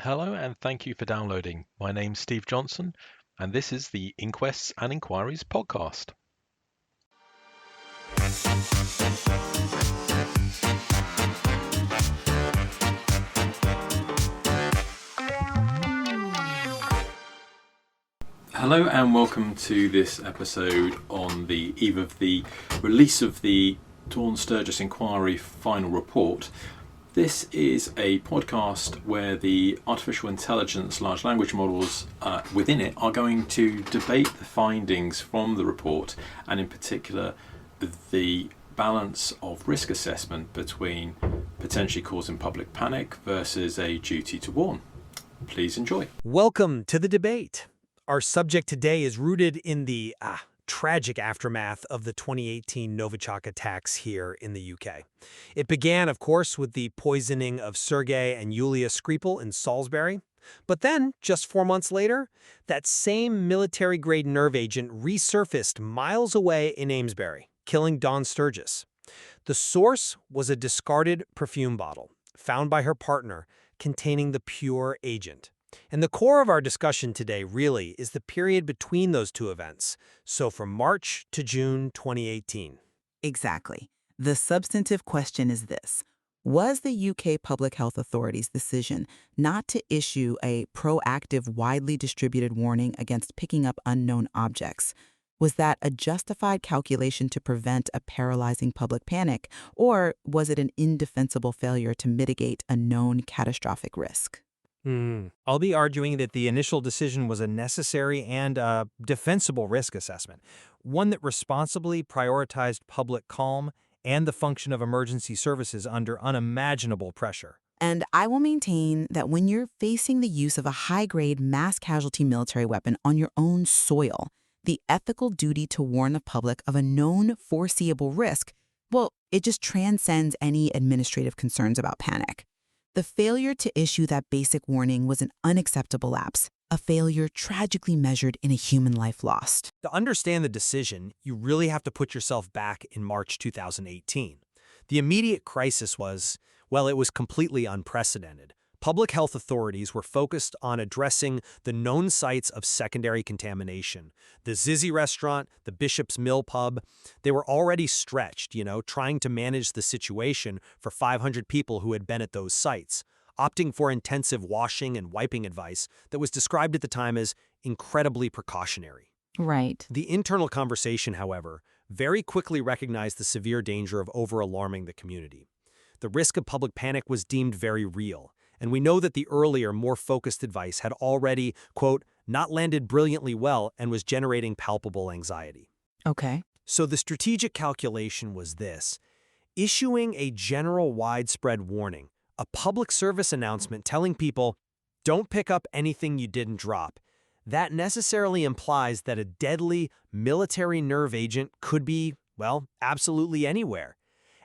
Hello and thank you for downloading. My name's Steve Johnson, and this is the Inquests and Inquiries podcast. Hello and welcome to this episode on the eve of the release of the Dawn Sturgess inquiry final report. This is a podcast where the artificial intelligence large language models within it are going to debate the findings from the report, and in particular the balance of risk assessment between potentially causing public panic versus a duty to warn. Please enjoy. Welcome to the debate. Our subject today is rooted in the tragic aftermath of the 2018 Novichok attacks here in the UK. It began, of course, with the poisoning of Sergei and Yulia Skripal in Salisbury. But then, just 4 months later, that same military-grade nerve agent resurfaced miles away in Amesbury, killing Dawn Sturgess. The source was a discarded perfume bottle, found by her partner, containing the pure agent. And the core of our discussion today really is the period between those two events, so from March to June 2018. Exactly. The substantive question is this. Was the UK Public Health Authority's decision not to issue a proactive, widely distributed warning against picking up unknown objects, was that a justified calculation to prevent a paralyzing public panic, or was it an indefensible failure to mitigate a known catastrophic risk? I'll be arguing that the initial decision was a necessary and defensible risk assessment, one that responsibly prioritized public calm and the function of emergency services under unimaginable pressure. And I will maintain that when you're facing the use of a high-grade mass casualty military weapon on your own soil, the ethical duty to warn the public of a known foreseeable risk, well, it just transcends any administrative concerns about panic. The failure to issue that basic warning was an unacceptable lapse, a failure tragically measured in a human life lost. To understand the decision, you really have to put yourself back in March 2018. The immediate crisis was, well, it was completely unprecedented. Public health authorities were focused on addressing the known sites of secondary contamination. The Zizzy restaurant, the Bishop's Mill pub, they were already stretched, trying to manage the situation for 500 people who had been at those sites, opting for intensive washing and wiping advice that was described at the time as incredibly precautionary. Right. The internal conversation, however, very quickly recognized the severe danger of over-alarming the community. The risk of public panic was deemed very real. And we know that the earlier, more focused advice had already, quote, not landed brilliantly well and was generating palpable anxiety. Okay. So the strategic calculation was this: issuing a general widespread warning, a public service announcement telling people, don't pick up anything you didn't drop. That necessarily implies that a deadly military nerve agent could be, well, absolutely anywhere.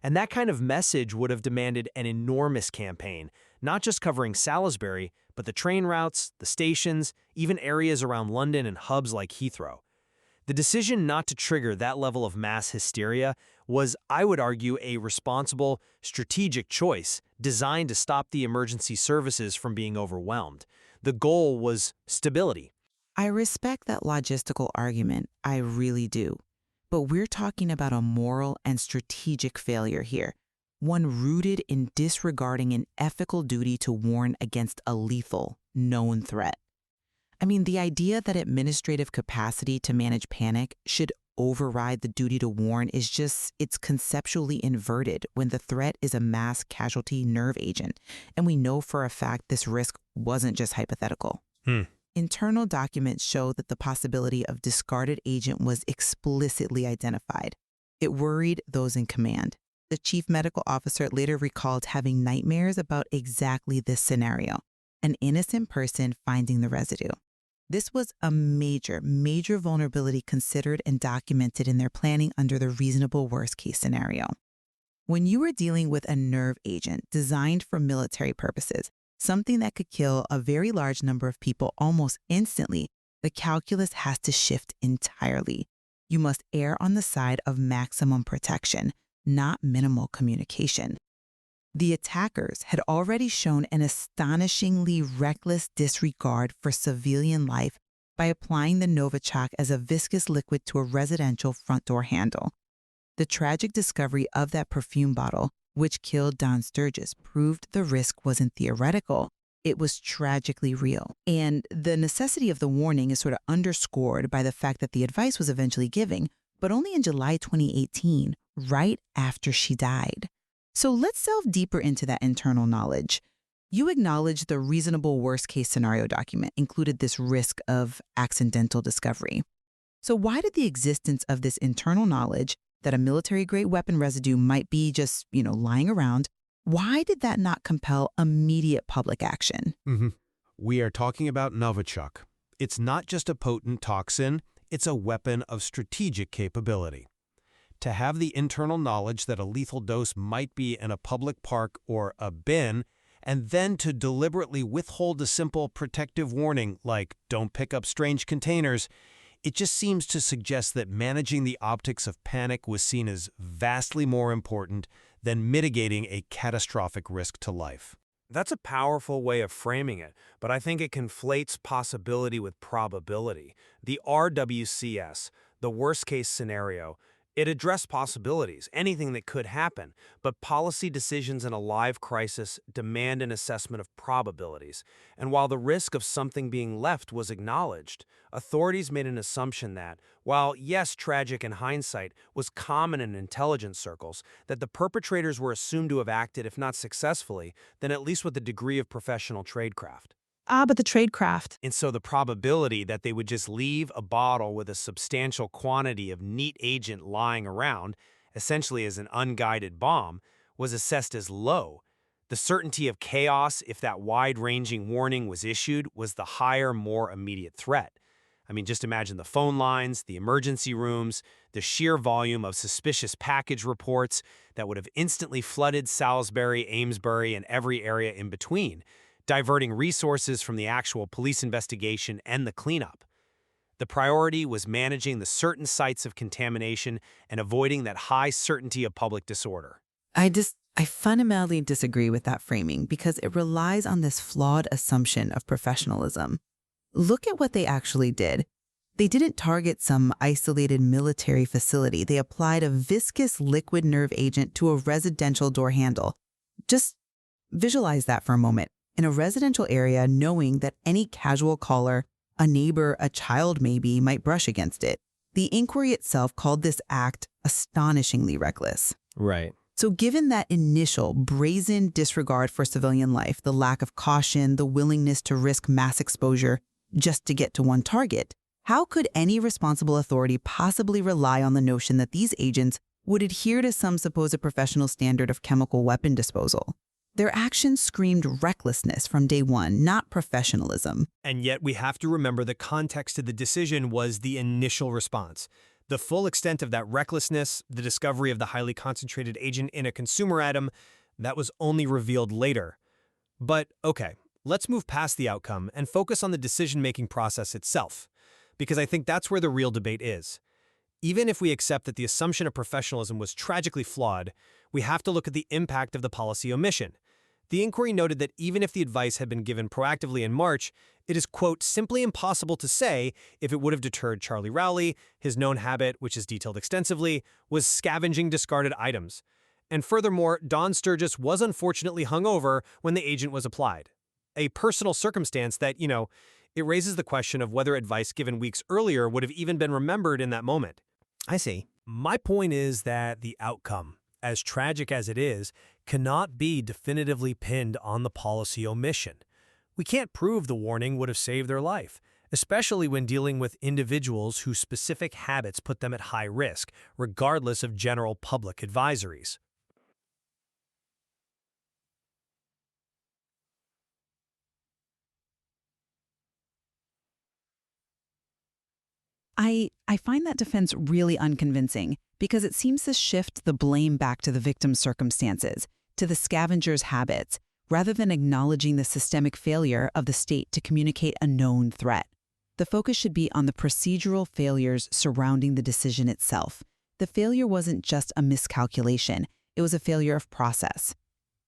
And that kind of message would have demanded an enormous campaign, not just covering Salisbury, but the train routes, the stations, even areas around London and hubs like Heathrow. The decision not to trigger that level of mass hysteria was, I would argue, a responsible, strategic choice designed to stop the emergency services from being overwhelmed. The goal was stability. I respect that logistical argument. I really do. But we're talking about a moral and strategic failure here, one rooted in disregarding an ethical duty to warn against a lethal, known threat. I mean, the idea that administrative capacity to manage panic should override the duty to warn is just, it's conceptually inverted when the threat is a mass casualty nerve agent, and we know for a fact this risk wasn't just hypothetical. Internal documents show that the possibility of discarded agent was explicitly identified. It worried those in command. The chief medical officer later recalled having nightmares about exactly this scenario, an innocent person finding the residue. This was a major vulnerability considered and documented in their planning under the reasonable worst-case scenario. When you are dealing with a nerve agent designed for military purposes, something that could kill a very large number of people almost instantly, the calculus has to shift entirely. You must err on the side of maximum protection, not minimal communication. The attackers had already shown an astonishingly reckless disregard for civilian life by applying the Novichok as a viscous liquid to a residential front door handle. The tragic discovery of that perfume bottle, which killed Dawn Sturgess, proved the risk wasn't theoretical. It was tragically real. And the necessity of the warning is sort of underscored by the fact that the advice was eventually given, but only in July 2018, right after she died. So let's delve deeper into that internal knowledge. You acknowledge the reasonable worst-case scenario document included this risk of accidental discovery. So why did the existence of this internal knowledge that a military-grade weapon residue might be just, lying around, why did that not compel immediate public action? We are talking about Novichok. It's not just a potent toxin, it's a weapon of strategic capability. To have the internal knowledge that a lethal dose might be in a public park or a bin, and then to deliberately withhold a simple protective warning like, don't pick up strange containers, it just seems to suggest that managing the optics of panic was seen as vastly more important than mitigating a catastrophic risk to life. That's a powerful way of framing it, but I think it conflates possibility with probability. The RWCS, the worst-case scenario, it addressed possibilities, anything that could happen, but policy decisions in a live crisis demand an assessment of probabilities. And while the risk of something being left was acknowledged, authorities made an assumption that, while yes, tragic in hindsight, was common in intelligence circles, that the perpetrators were assumed to have acted, if not successfully, then at least with a degree of professional tradecraft. But the tradecraft. And so the probability that they would just leave a bottle with a substantial quantity of neat agent lying around, essentially as an unguided bomb, was assessed as low. The certainty of chaos, if that wide-ranging warning was issued, was the higher, more immediate threat. I mean, just imagine the phone lines, the emergency rooms, the sheer volume of suspicious package reports that would have instantly flooded Salisbury, Amesbury, and every area in between, diverting resources from the actual police investigation and the cleanup. The priority was managing the certain sites of contamination and avoiding that high certainty of public disorder. I fundamentally disagree with that framing because it relies on this flawed assumption of professionalism. Look at what they actually did. They didn't target some isolated military facility. They applied a viscous liquid nerve agent to a residential door handle. Just visualize that for a moment. In a residential area, knowing that any casual caller, a neighbor, a child maybe, might brush against it. The inquiry itself called this act astonishingly reckless. Right. So given that initial brazen disregard for civilian life, the lack of caution, the willingness to risk mass exposure just to get to one target, how could any responsible authority possibly rely on the notion that these agents would adhere to some supposed professional standard of chemical weapon disposal? Their actions screamed recklessness from day one, not professionalism. And yet we have to remember the context of the decision was the initial response. The full extent of that recklessness, the discovery of the highly concentrated agent in a consumer atom, that was only revealed later. But okay, let's move past the outcome and focus on the decision-making process itself, because I think that's where the real debate is. Even if we accept that the assumption of professionalism was tragically flawed, we have to look at the impact of the policy omission. The inquiry noted that even if the advice had been given proactively in March, it is, quote, simply impossible to say if it would have deterred Charlie Rowley. His known habit, which is detailed extensively, was scavenging discarded items. And furthermore, Dawn Sturgess was unfortunately hungover when the agent was applied. A personal circumstance that, it raises the question of whether advice given weeks earlier would have even been remembered in that moment. I see. My point is that the outcome, as tragic as it is, cannot be definitively pinned on the policy omission. We can't prove the warning would have saved their life, especially when dealing with individuals whose specific habits put them at high risk, regardless of general public advisories. I find that defense really unconvincing because it seems to shift the blame back to the victim's circumstances, to the scavenger's habits, rather than acknowledging the systemic failure of the state to communicate a known threat. The focus should be on the procedural failures surrounding the decision itself. The failure wasn't just a miscalculation, it was a failure of process.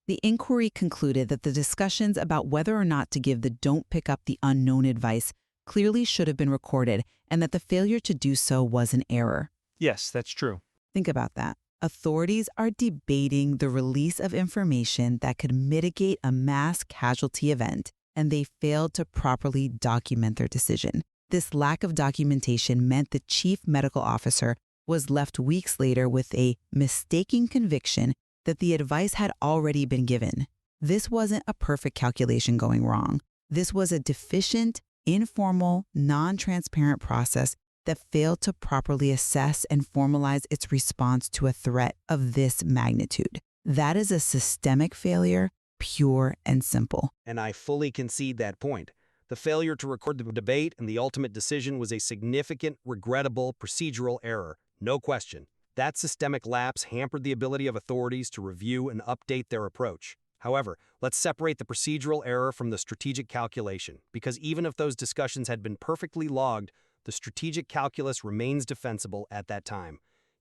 The inquiry concluded that the discussions about whether or not to give the "don't pick up the unknown" advice clearly should have been recorded, and that the failure to do so was an error. Yes, that's true. Think about that. Authorities are debating the release of information that could mitigate a mass casualty event, and they failed to properly document their decision. This lack of documentation meant the chief medical officer was left weeks later with a mistaken conviction that the advice had already been given. This wasn't a perfect calculation going wrong. This was a deficient, informal, non-transparent process that failed to properly assess and formalize its response to a threat of this magnitude. That is a systemic failure, pure and simple. And I fully concede that point. The failure to record the debate and the ultimate decision was a significant, regrettable, procedural error, no question. That systemic lapse hampered the ability of authorities to review and update their approach. However, let's separate the procedural error from the strategic calculation, because even if those discussions had been perfectly logged, the strategic calculus remains defensible at that time.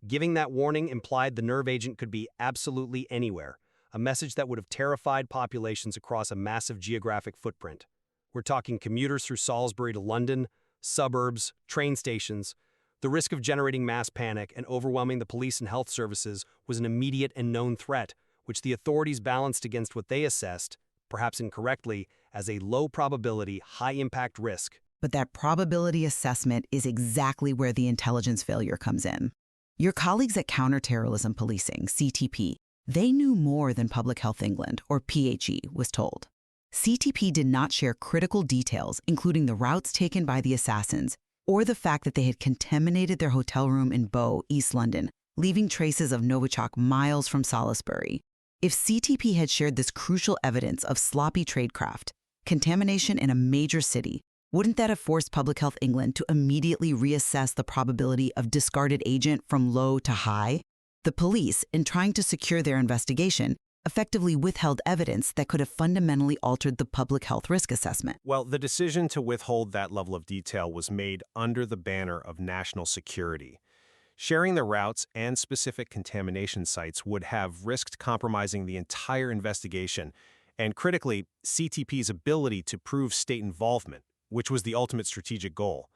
Giving that warning implied the nerve agent could be absolutely anywhere, a message that would have terrified populations across a massive geographic footprint. We're talking commuters through Salisbury to London, suburbs, train stations. The risk of generating mass panic and overwhelming the police and health services was an immediate and known threat, which the authorities balanced against what they assessed, perhaps incorrectly, as a low-probability, high-impact risk. But that probability assessment is exactly where the intelligence failure comes in. Your colleagues at Counterterrorism Policing, CTP, they knew more than Public Health England, or PHE, was told. CTP did not share critical details, including the routes taken by the assassins, or the fact that they had contaminated their hotel room in Bow, East London, leaving traces of Novichok miles from Salisbury. If CTP had shared this crucial evidence of sloppy tradecraft, contamination in a major city, wouldn't that have forced Public Health England to immediately reassess the probability of discarded agent from low to high? The police, in trying to secure their investigation, effectively withheld evidence that could have fundamentally altered the public health risk assessment. Well, the decision to withhold that level of detail was made under the banner of national security. Sharing the routes and specific contamination sites would have risked compromising the entire investigation and, critically, CTP's ability to prove state involvement, which was the ultimate strategic goal.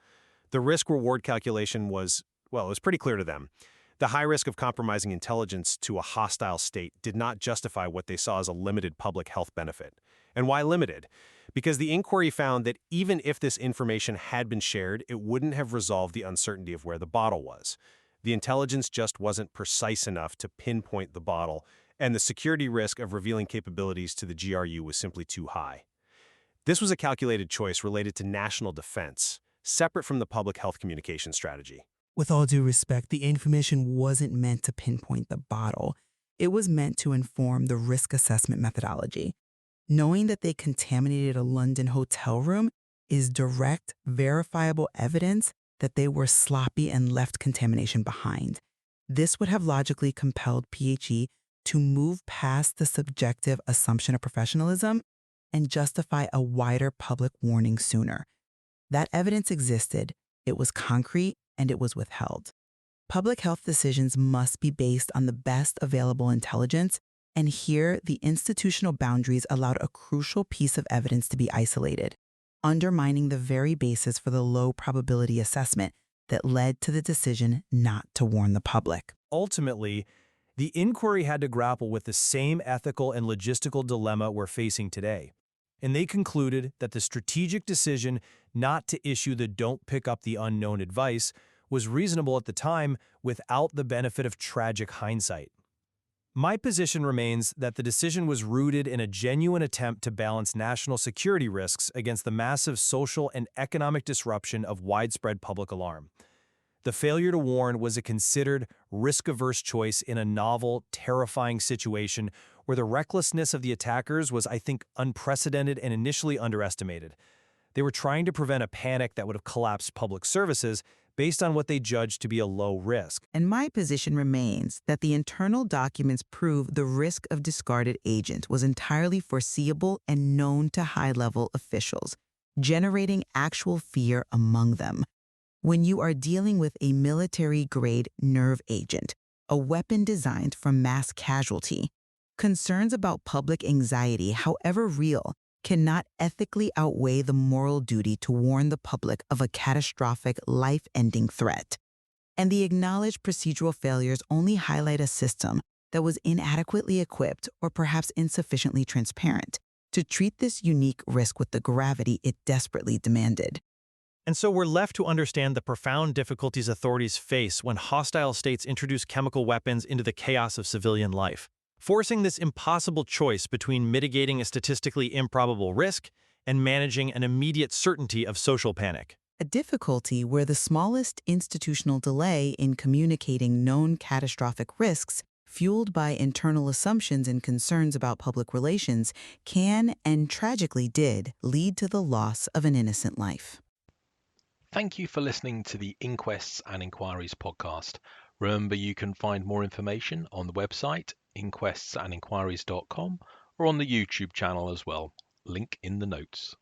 The risk-reward calculation was, well, it was pretty clear to them. The high risk of compromising intelligence to a hostile state did not justify what they saw as a limited public health benefit. And why limited? Because the inquiry found that even if this information had been shared, it wouldn't have resolved the uncertainty of where the bottle was. The intelligence just wasn't precise enough to pinpoint the bottle, and the security risk of revealing capabilities to the GRU was simply too high. This was a calculated choice related to national defense, separate from the public health communication strategy. With all due respect, the information wasn't meant to pinpoint the bottle. It was meant to inform the risk assessment methodology. Knowing that they contaminated a London hotel room is direct, verifiable evidence that they were sloppy and left contamination behind. This would have logically compelled PHE to move past the subjective assumption of professionalism and justify a wider public warning sooner. That evidence existed, it was concrete, and it was withheld. Public health decisions must be based on the best available intelligence, and here the institutional boundaries allowed a crucial piece of evidence to be isolated, undermining the very basis for the low probability assessment that led to the decision not to warn the public. Ultimately, the inquiry had to grapple with the same ethical and logistical dilemma we're facing today. And they concluded that the strategic decision not to issue the "don't pick up the unknown" advice was reasonable at the time without the benefit of tragic hindsight. My position remains that the decision was rooted in a genuine attempt to balance national security risks against the massive social and economic disruption of widespread public alarm. The failure to warn was a considered, risk-averse choice in a novel, terrifying situation where the recklessness of the attackers was, I think, unprecedented and initially underestimated. They were trying to prevent a panic that would have collapsed public services based on what they judged to be a low risk. And my position remains that the internal documents prove the risk of discarded agent was entirely foreseeable and known to high-level officials, generating actual fear among them. When you are dealing with a military-grade nerve agent, a weapon designed for mass casualty, Concerns about public anxiety, however real, cannot ethically outweigh the moral duty to warn the public of a catastrophic, life-ending threat. And the acknowledged procedural failures only highlight a system that was inadequately equipped or perhaps insufficiently transparent to treat this unique risk with the gravity it desperately demanded. And so we're left to understand the profound difficulties authorities face when hostile states introduce chemical weapons into the chaos of civilian life, forcing this impossible choice between mitigating a statistically improbable risk and managing an immediate certainty of social panic. A difficulty where the smallest institutional delay in communicating known catastrophic risks, fueled by internal assumptions and concerns about public relations, can, and tragically did, lead to the loss of an innocent life. Thank you for listening to the Inquests and Inquiries podcast. Remember, you can find more information on the website inquestsandinquiries.com or on the YouTube channel as well. Link in the notes.